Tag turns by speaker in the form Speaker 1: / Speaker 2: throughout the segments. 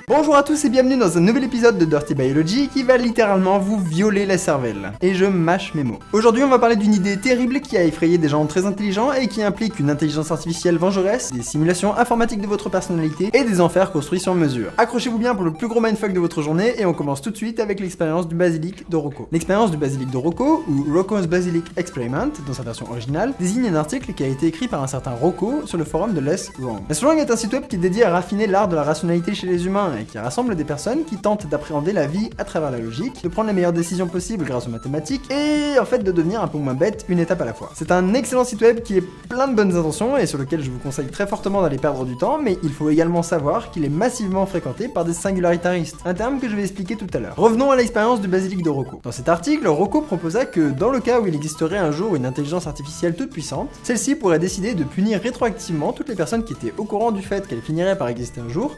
Speaker 1: Bonjour à tous et bienvenue dans un nouvel épisode de Dirty Biology qui va littéralement vous violer la cervelle. Et je mâche mes mots. Aujourd'hui on va parler d'une idée terrible qui a effrayé des gens très intelligents et qui implique une intelligence artificielle vengeresse, des simulations informatiques de votre personnalité et des enfers construits sur mesure. Accrochez-vous bien pour le plus gros mindfuck de votre journée et on commence tout de suite avec l'expérience du basilic de Rocco. L'expérience du basilic de Rocco, ou Rocco's Basilic Experiment dans sa version originale, désigne un article qui a été écrit par un certain Rocco sur le forum de Less Wrong. Less Wrong est un site web qui est dédié à raffiner l'art de la rationalité chez les humains et qui rassemble des personnes qui tentent d'appréhender la vie à travers la logique, de prendre les meilleures décisions possibles grâce aux mathématiques et en fait de devenir un peu moins bête une étape à la fois. C'est un excellent site web qui est plein de bonnes intentions et sur lequel je vous conseille très fortement d'aller perdre du temps, mais il faut également savoir qu'il est massivement fréquenté par des singularitaristes, un terme que je vais expliquer tout à l'heure. Revenons à l'expérience du basilic de Rocco. Dans cet article, Rocco proposa que dans le cas où il existerait un jour une intelligence artificielle toute puissante, celle-ci pourrait décider de punir rétroactivement toutes les personnes qui étaient au courant du fait qu'elle finirait par exister un jour,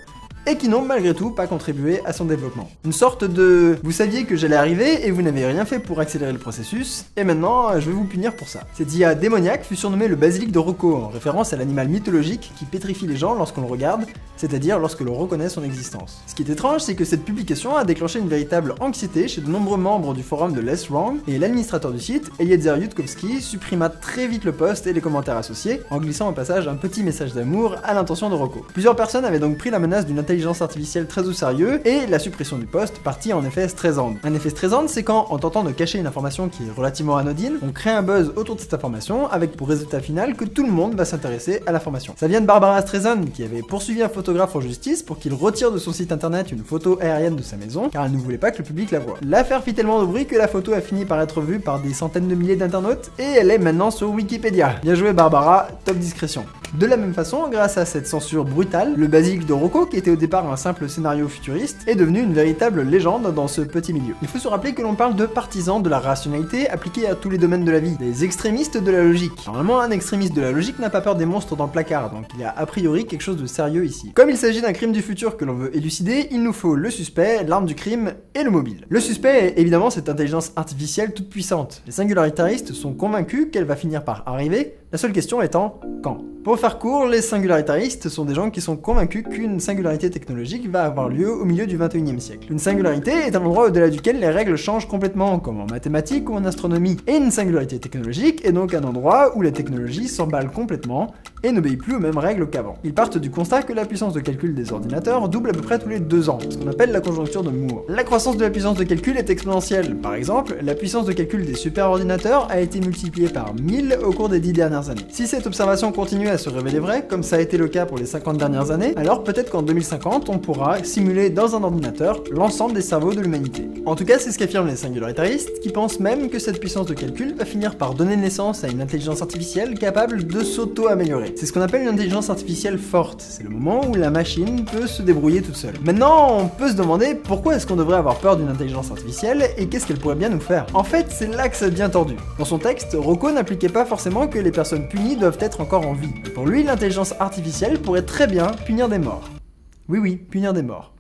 Speaker 1: et qui n'ont malgré tout pas contribué à son développement. Une sorte de « vous saviez que j'allais arriver et vous n'avez rien fait pour accélérer le processus, et maintenant je vais vous punir pour ça ». Cette IA démoniaque fut surnommée le basilic de Rocco, en référence à l'animal mythologique qui pétrifie les gens lorsqu'on le regarde, c'est-à-dire lorsque l'on reconnaît son existence. Ce qui est étrange, c'est que cette publication a déclenché une véritable anxiété chez de nombreux membres du forum de Less Wrong, et l'administrateur du site, Eliezer Yudkowsky, supprima très vite le post et les commentaires associés, en glissant au passage un petit message d'amour à l'intention de Rocco. Plusieurs personnes avaient donc pris la menace d'une intelligence artificielle très au sérieux, et la suppression du post partit en effet Streisand. Un effet Streisand, c'est quand, en tentant de cacher une information qui est relativement anodine, on crée un buzz autour de cette information, avec pour résultat final que tout le monde va s'intéresser à l'information. Ça vient de Barbara Streisand, qui avait poursuivi un photographe en justice pour qu'il retire de son site internet une photo aérienne de sa maison, car elle ne voulait pas que le public la voie. L'affaire fit tellement de bruit que la photo a fini par être vue par des centaines de milliers d'internautes, et elle est maintenant sur Wikipédia. Bien joué Barbara, top discrétion. De la même façon, grâce à cette censure brutale, le basilic de Rocco, qui était au départ un simple scénario futuriste, est devenu une véritable légende dans ce petit milieu. Il faut se rappeler que l'on parle de partisans de la rationalité appliquée à tous les domaines de la vie, des extrémistes de la logique. Normalement, un extrémiste de la logique n'a pas peur des monstres dans le placard, donc il y a a priori quelque chose de sérieux ici. Comme il s'agit d'un crime du futur que l'on veut élucider, il nous faut le suspect, l'arme du crime et le mobile. Le suspect est évidemment cette intelligence artificielle toute puissante. Les singularitaristes sont convaincus qu'elle va finir par arriver, la seule question étant quand. Pour faire court, les singularitaristes sont des gens qui sont convaincus qu'une singularité technologique va avoir lieu au milieu du 21e siècle. Une singularité est un endroit au-delà duquel les règles changent complètement, comme en mathématiques ou en astronomie. Et une singularité technologique est donc un endroit où la technologie s'emballe complètement et n'obéit plus aux mêmes règles qu'avant. Ils partent du constat que la puissance de calcul des ordinateurs double à peu près tous les 2 ans, ce qu'on appelle la conjoncture de Moore. La croissance de la puissance de calcul est exponentielle. Par exemple, la puissance de calcul des superordinateurs a été multipliée par 1000 au cours des 10 dernières années. Si cette observation continue à se révéler vraie, comme ça a été le cas pour les 50 dernières années, alors peut-être qu'en 2050, on pourra simuler dans un ordinateur l'ensemble des cerveaux de l'humanité. En tout cas, c'est ce qu'affirment les singularitaristes, qui pensent même que cette puissance de calcul va finir par donner naissance à une intelligence artificielle capable de s'auto-améliorer. C'est ce qu'on appelle une intelligence artificielle forte, c'est le moment où la machine peut se débrouiller toute seule. Maintenant, on peut se demander pourquoi est-ce qu'on devrait avoir peur d'une intelligence artificielle et qu'est-ce qu'elle pourrait bien nous faire. En fait, c'est là que ça devient tordu. Dans son texte, Rocco n'appliquait pas forcément que les personnes punies doivent être encore en vie. Et pour lui, l'intelligence artificielle pourrait très bien punir des morts. Oui, punir des morts.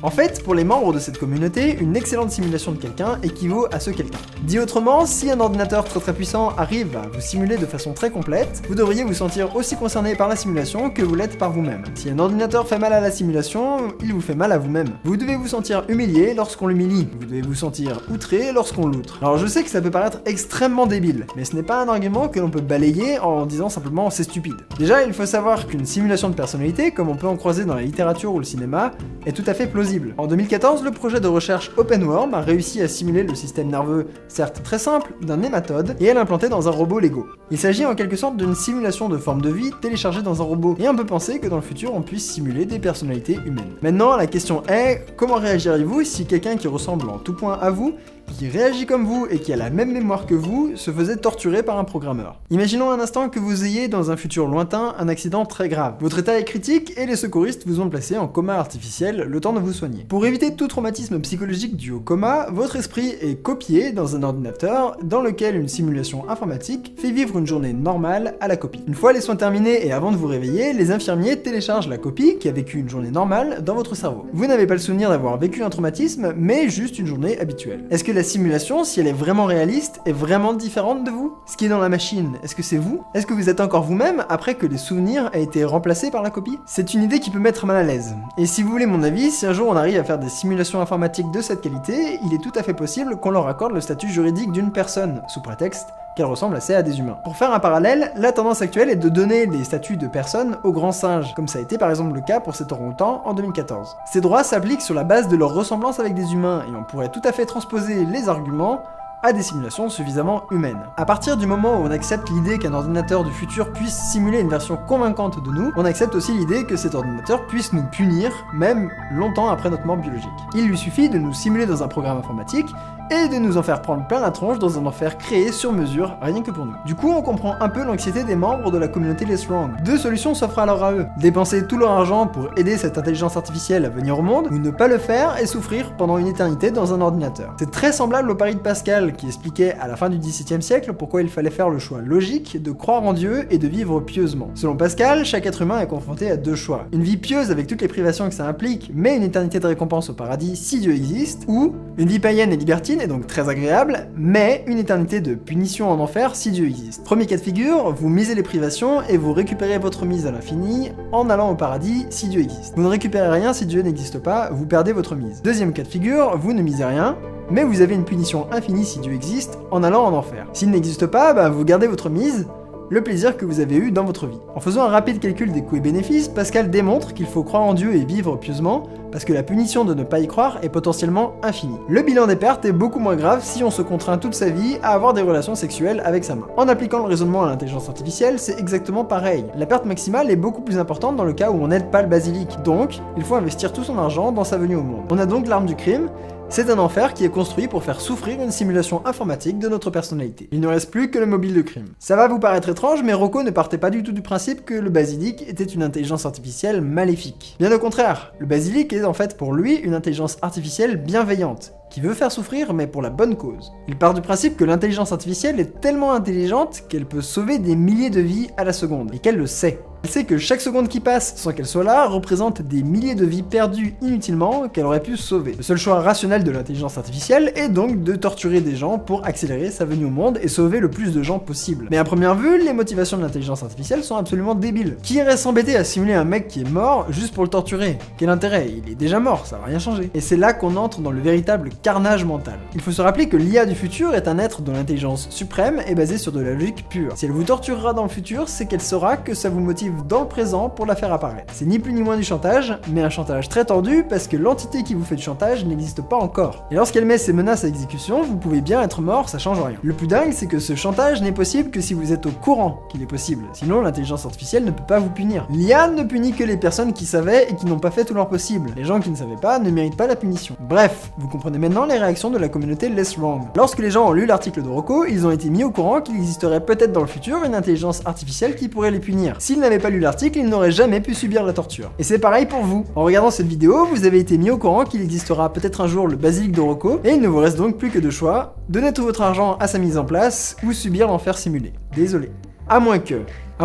Speaker 1: En fait, pour les membres de cette communauté, une excellente simulation de quelqu'un équivaut à ce quelqu'un. Dit autrement, si un ordinateur très puissant arrive à vous simuler de façon très complète, vous devriez vous sentir aussi concerné par la simulation que vous l'êtes par vous-même. Si un ordinateur fait mal à la simulation, il vous fait mal à vous-même. Vous devez vous sentir humilié lorsqu'on l'humilie, vous devez vous sentir outré lorsqu'on l'outre. Alors je sais que ça peut paraître extrêmement débile, mais ce n'est pas un argument que l'on peut balayer en disant simplement c'est stupide. Déjà, il faut savoir qu'une simulation de personnalité, comme on peut en croiser dans la littérature ou le cinéma, est tout à fait plausible. En 2014, le projet de recherche OpenWorm a réussi à simuler le système nerveux, certes très simple, d'un nématode et à l'implanter dans un robot Lego. Il s'agit en quelque sorte d'une simulation de forme de vie téléchargée dans un robot, et on peut penser que dans le futur on puisse simuler des personnalités humaines. Maintenant, la question est, comment réagiriez-vous si quelqu'un qui ressemble en tout point à vous, qui réagit comme vous et qui a la même mémoire que vous, se faisait torturer par un programmeur? Imaginons un instant que vous ayez, dans un futur lointain, un accident très grave. Votre état est critique et les secouristes vous ont placé en coma artificiel le temps de vous soigner. Pour éviter tout traumatisme psychologique dû au coma, votre esprit est copié dans un ordinateur dans lequel une simulation informatique fait vivre une journée normale à la copie. Une fois les soins terminés et avant de vous réveiller, les infirmiers téléchargent la copie qui a vécu une journée normale dans votre cerveau. Vous n'avez pas le souvenir d'avoir vécu un traumatisme, mais juste une journée habituelle. Est-ce que la simulation, si elle est vraiment réaliste, est vraiment différente de vous? Ce qui est dans la machine, est-ce que c'est vous? Est-ce que vous êtes encore vous-même après que les souvenirs aient été remplacés par la copie? C'est une idée qui peut mettre mal à l'aise. Et si vous voulez mon avis, si un jour on arrive à faire des simulations informatiques de cette qualité, il est tout à fait possible qu'on leur accorde le statut juridique d'une personne, sous prétexte qu'elle ressemble assez à des humains. Pour faire un parallèle, la tendance actuelle est de donner les statuts de personnes aux grands singes, comme ça a été par exemple le cas pour ces orang-outans en 2014. Ces droits s'appliquent sur la base de leur ressemblance avec des humains, et on pourrait tout à fait transposer les arguments à des simulations suffisamment humaines. À partir du moment où on accepte l'idée qu'un ordinateur du futur puisse simuler une version convaincante de nous, on accepte aussi l'idée que cet ordinateur puisse nous punir, même longtemps après notre mort biologique. Il lui suffit de nous simuler dans un programme informatique, et de nous en faire prendre plein la tronche dans un enfer créé sur mesure, rien que pour nous. Du coup, on comprend un peu l'anxiété des membres de la communauté Less Wrong. Deux solutions s'offrent alors à eux. Dépenser tout leur argent pour aider cette intelligence artificielle à venir au monde, ou ne pas le faire et souffrir pendant une éternité dans un ordinateur. C'est très semblable au pari de Pascal, qui expliquait à la fin du XVIIe siècle pourquoi il fallait faire le choix logique de croire en Dieu et de vivre pieusement. Selon Pascal, chaque être humain est confronté à deux choix. Une vie pieuse avec toutes les privations que ça implique, mais une éternité de récompense au paradis si Dieu existe, ou une vie païenne et libertine, et donc très agréable, mais une éternité de punition en enfer si Dieu existe. Premier cas de figure, vous misez les privations et vous récupérez votre mise à l'infini en allant au paradis si Dieu existe. Vous ne récupérez rien si Dieu n'existe pas, vous perdez votre mise. Deuxième cas de figure, vous ne misez rien, mais vous avez une punition infinie si Dieu existe en allant en enfer. S'il n'existe pas, vous gardez votre mise, le plaisir que vous avez eu dans votre vie. En faisant un rapide calcul des coûts et bénéfices, Pascal démontre qu'il faut croire en Dieu et vivre pieusement, parce que la punition de ne pas y croire est potentiellement infinie. Le bilan des pertes est beaucoup moins grave si on se contraint toute sa vie à avoir des relations sexuelles avec sa main. En appliquant le raisonnement à l'intelligence artificielle, c'est exactement pareil. La perte maximale est beaucoup plus importante dans le cas où on n'aide pas le basilic, donc il faut investir tout son argent dans sa venue au monde. On a donc l'arme du crime. C'est un enfer qui est construit pour faire souffrir une simulation informatique de notre personnalité. Il ne reste plus que le mobile de crime. Ça va vous paraître étrange, mais Rocco ne partait pas du tout du principe que le basilic était une intelligence artificielle maléfique. Bien au contraire, le basilic est en fait pour lui une intelligence artificielle bienveillante, qui veut faire souffrir mais pour la bonne cause. Il part du principe que l'intelligence artificielle est tellement intelligente qu'elle peut sauver des milliers de vies à la seconde, et qu'elle le sait. Elle sait que chaque seconde qui passe sans qu'elle soit là représente des milliers de vies perdues inutilement qu'elle aurait pu sauver. Le seul choix rationnel de l'intelligence artificielle est donc de torturer des gens pour accélérer sa venue au monde et sauver le plus de gens possible. Mais à première vue, les motivations de l'intelligence artificielle sont absolument débiles. Qui irait s'embêter à simuler un mec qui est mort juste pour le torturer? Quel intérêt? Il est déjà mort, ça va rien changer. Et c'est là qu'on entre dans le véritable carnage mental. Il faut se rappeler que l'IA du futur est un être dont l'intelligence suprême est basée sur de la logique pure. Si elle vous torturera dans le futur, c'est qu'elle saura que ça vous motive dans le présent pour la faire apparaître. C'est ni plus ni moins du chantage, mais un chantage très tendu parce que l'entité qui vous fait du chantage n'existe pas encore. Et lorsqu'elle met ses menaces à exécution, vous pouvez bien être mort, ça change rien. Le plus dingue, c'est que ce chantage n'est possible que si vous êtes au courant qu'il est possible. Sinon, l'intelligence artificielle ne peut pas vous punir. L'IA ne punit que les personnes qui savaient et qui n'ont pas fait tout leur possible. Les gens qui ne savaient pas ne méritent pas la punition. Bref, vous comprenez maintenant les réactions de la communauté Less Wrong. Lorsque les gens ont lu l'article de Rocco, ils ont été mis au courant qu'il existerait peut-être dans le futur une intelligence artificielle qui pourrait les punir. S'ils n'avaient pas lu l'article, ils n'auraient jamais pu subir la torture. Et c'est pareil pour vous. En regardant cette vidéo, vous avez été mis au courant qu'il existera peut-être un jour le basilic de Rocco, et il ne vous reste donc plus que deux choix: donner tout votre argent à sa mise en place, ou subir l'enfer simulé. Désolé. À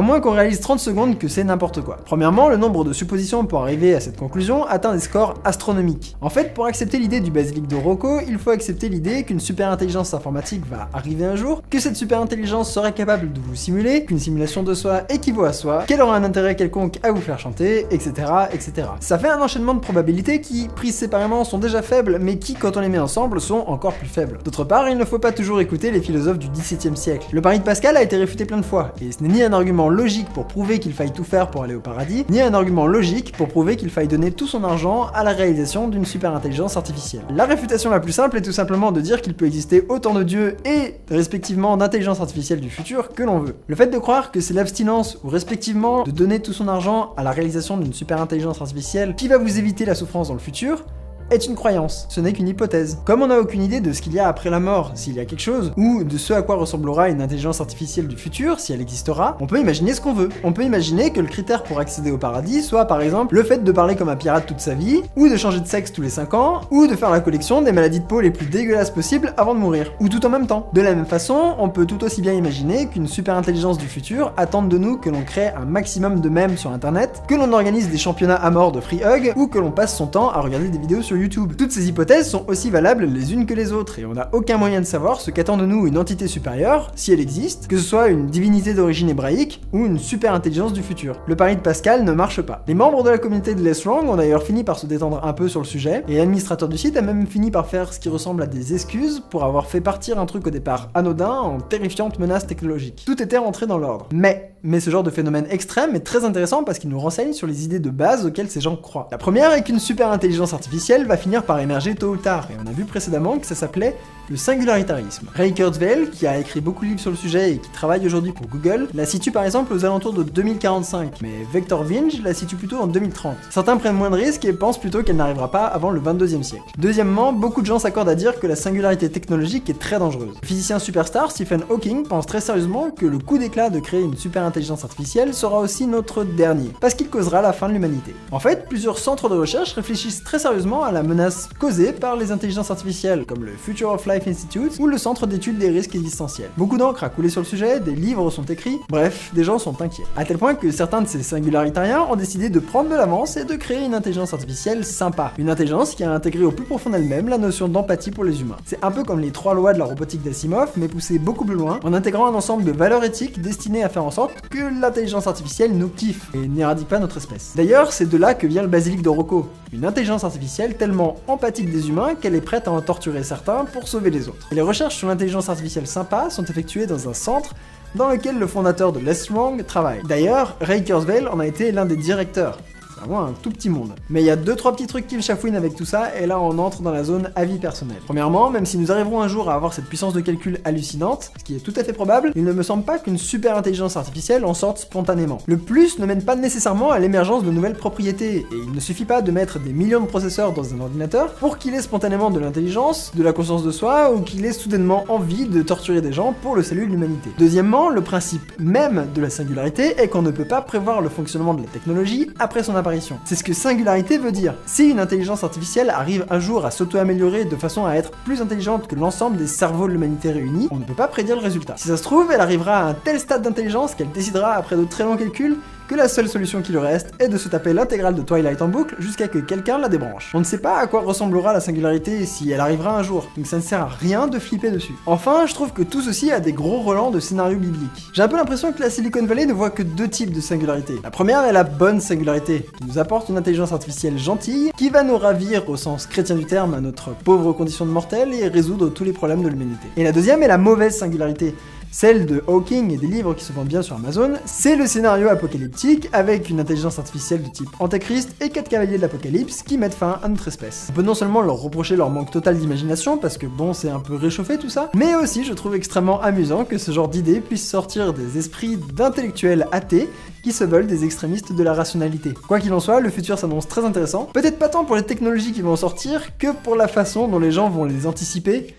Speaker 1: moins qu'on réalise 30 secondes que c'est n'importe quoi. Premièrement, le nombre de suppositions pour arriver à cette conclusion atteint des scores astronomiques. En fait, pour accepter l'idée du basilic de Rocco, il faut accepter l'idée qu'une super intelligence informatique va arriver un jour, que cette super intelligence serait capable de vous simuler, qu'une simulation de soi équivaut à soi, qu'elle aura un intérêt quelconque à vous faire chanter, etc., etc. Ça fait un enchaînement de probabilités qui, prises séparément, sont déjà faibles, mais qui, quand on les met ensemble, sont encore plus faibles. D'autre part, il ne faut pas toujours écouter les philosophes du XVIIe siècle. Le pari de Pascal a été réfuté plein de fois, et ce n'est ni un argument logique pour prouver qu'il faille tout faire pour aller au paradis, ni un argument logique pour prouver qu'il faille donner tout son argent à la réalisation d'une super intelligence artificielle. La réfutation la plus simple est tout simplement de dire qu'il peut exister autant de dieux et respectivement d'intelligence artificielle du futur que l'on veut. Le fait de croire que c'est l'abstinence ou respectivement de donner tout son argent à la réalisation d'une super intelligence artificielle qui va vous éviter la souffrance dans le futur est une croyance, ce n'est qu'une hypothèse. Comme on n'a aucune idée de ce qu'il y a après la mort, s'il y a quelque chose, ou de ce à quoi ressemblera une intelligence artificielle du futur, si elle existera, on peut imaginer ce qu'on veut. On peut imaginer que le critère pour accéder au paradis soit par exemple le fait de parler comme un pirate toute sa vie, ou de changer de sexe tous les 5 ans, ou de faire la collection des maladies de peau les plus dégueulasses possibles avant de mourir, ou tout en même temps. De la même façon, on peut tout aussi bien imaginer qu'une super intelligence du futur attende de nous que l'on crée un maximum de mèmes sur internet, que l'on organise des championnats à mort de free hug, ou que l'on passe son temps à regarder des vidéos sur YouTube. YouTube. Toutes ces hypothèses sont aussi valables les unes que les autres, et on n'a aucun moyen de savoir ce qu'attend de nous une entité supérieure, si elle existe, que ce soit une divinité d'origine hébraïque ou une super intelligence du futur. Le pari de Pascal ne marche pas. Les membres de la communauté de Less Wrong ont d'ailleurs fini par se détendre un peu sur le sujet, et l'administrateur du site a même fini par faire ce qui ressemble à des excuses pour avoir fait partir un truc au départ anodin en terrifiante menace technologique. Tout était rentré dans l'ordre. Mais ce genre de phénomène extrême est très intéressant parce qu'il nous renseigne sur les idées de base auxquelles ces gens croient. La première est qu'une super intelligence artificielle va finir par émerger tôt ou tard, et on a vu précédemment que ça s'appelait le singularitarisme. Ray Kurzweil, qui a écrit beaucoup de livres sur le sujet et qui travaille aujourd'hui pour Google, la situe par exemple aux alentours de 2045, mais Vector Vinge la situe plutôt en 2030. Certains prennent moins de risques et pensent plutôt qu'elle n'arrivera pas avant le 22e siècle. Deuxièmement, beaucoup de gens s'accordent à dire que la singularité technologique est très dangereuse. Le physicien superstar Stephen Hawking pense très sérieusement que le coup d'éclat de créer une super intelligence artificielle sera aussi notre dernier, parce qu'il causera la fin de l'humanité. En fait, plusieurs centres de recherche réfléchissent très sérieusement à la menace causée par les intelligences artificielles, comme le Future of Life Institute ou le Centre d'études des risques existentiels. Beaucoup d'encre a coulé sur le sujet, des livres sont écrits, bref, des gens sont inquiets. À tel point que certains de ces singularitariens ont décidé de prendre de l'avance et de créer une intelligence artificielle sympa. Une intelligence qui a intégré au plus profond d'elle-même la notion d'empathie pour les humains. C'est un peu comme les 3 lois de la robotique d'Asimov, mais poussé beaucoup plus loin, en intégrant un ensemble de valeurs éthiques destinées à faire en sorte que l'intelligence artificielle nous kiffe et n'éradique pas notre espèce. D'ailleurs, c'est de là que vient le basilic de Rocco, une intelligence artificielle tellement empathique des humains qu'elle est prête à en torturer certains pour sauver les autres. Et les recherches sur l'intelligence artificielle sympa sont effectuées dans un centre dans lequel le fondateur de Less Wrong travaille. D'ailleurs, Ray Kurzweil en a été l'un des directeurs. Vraiment un tout petit monde. Mais il y a 2-3 petits trucs qui me chafouinent avec tout ça, et là on entre dans la zone avis personnel. Premièrement, même si nous arriverons un jour à avoir cette puissance de calcul hallucinante, ce qui est tout à fait probable, il ne me semble pas qu'une super intelligence artificielle en sorte spontanément. Le plus ne mène pas nécessairement à l'émergence de nouvelles propriétés, et il ne suffit pas de mettre des millions de processeurs dans un ordinateur pour qu'il ait spontanément de l'intelligence, de la conscience de soi, ou qu'il ait soudainement envie de torturer des gens pour le salut de l'humanité. Deuxièmement, le principe même de la singularité est qu'on ne peut pas prévoir le fonctionnement de la technologie après son apparition. C'est ce que singularité veut dire. Si une intelligence artificielle arrive un jour à s'auto-améliorer de façon à être plus intelligente que l'ensemble des cerveaux de l'humanité réunis, on ne peut pas prédire le résultat. Si ça se trouve, elle arrivera à un tel stade d'intelligence qu'elle décidera, après de très longs calculs, que la seule solution qui lui reste est de se taper l'intégrale de Twilight en boucle jusqu'à que quelqu'un la débranche. On ne sait pas à quoi ressemblera la singularité si elle arrivera un jour, donc ça ne sert à rien de flipper dessus. Enfin, je trouve que tout ceci a des gros relents de scénarios bibliques. J'ai un peu l'impression que la Silicon Valley ne voit que 2 types de singularité. La première est la bonne singularité, qui nous apporte une intelligence artificielle gentille, qui va nous ravir au sens chrétien du terme à notre pauvre condition de mortel et résoudre tous les problèmes de l'humanité. Et la deuxième est la mauvaise singularité, celle de Hawking et des livres qui se vendent bien sur Amazon. C'est le scénario apocalyptique avec une intelligence artificielle de type Antéchrist et 4 cavaliers de l'apocalypse qui mettent fin à notre espèce. On peut non seulement leur reprocher leur manque total d'imagination, parce que bon, c'est un peu réchauffé tout ça, mais aussi je trouve extrêmement amusant que ce genre d'idées puisse sortir des esprits d'intellectuels athées qui se veulent des extrémistes de la rationalité. Quoi qu'il en soit, le futur s'annonce très intéressant, peut-être pas tant pour les technologies qui vont en sortir, que pour la façon dont les gens vont les anticiper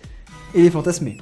Speaker 1: et les fantasmer.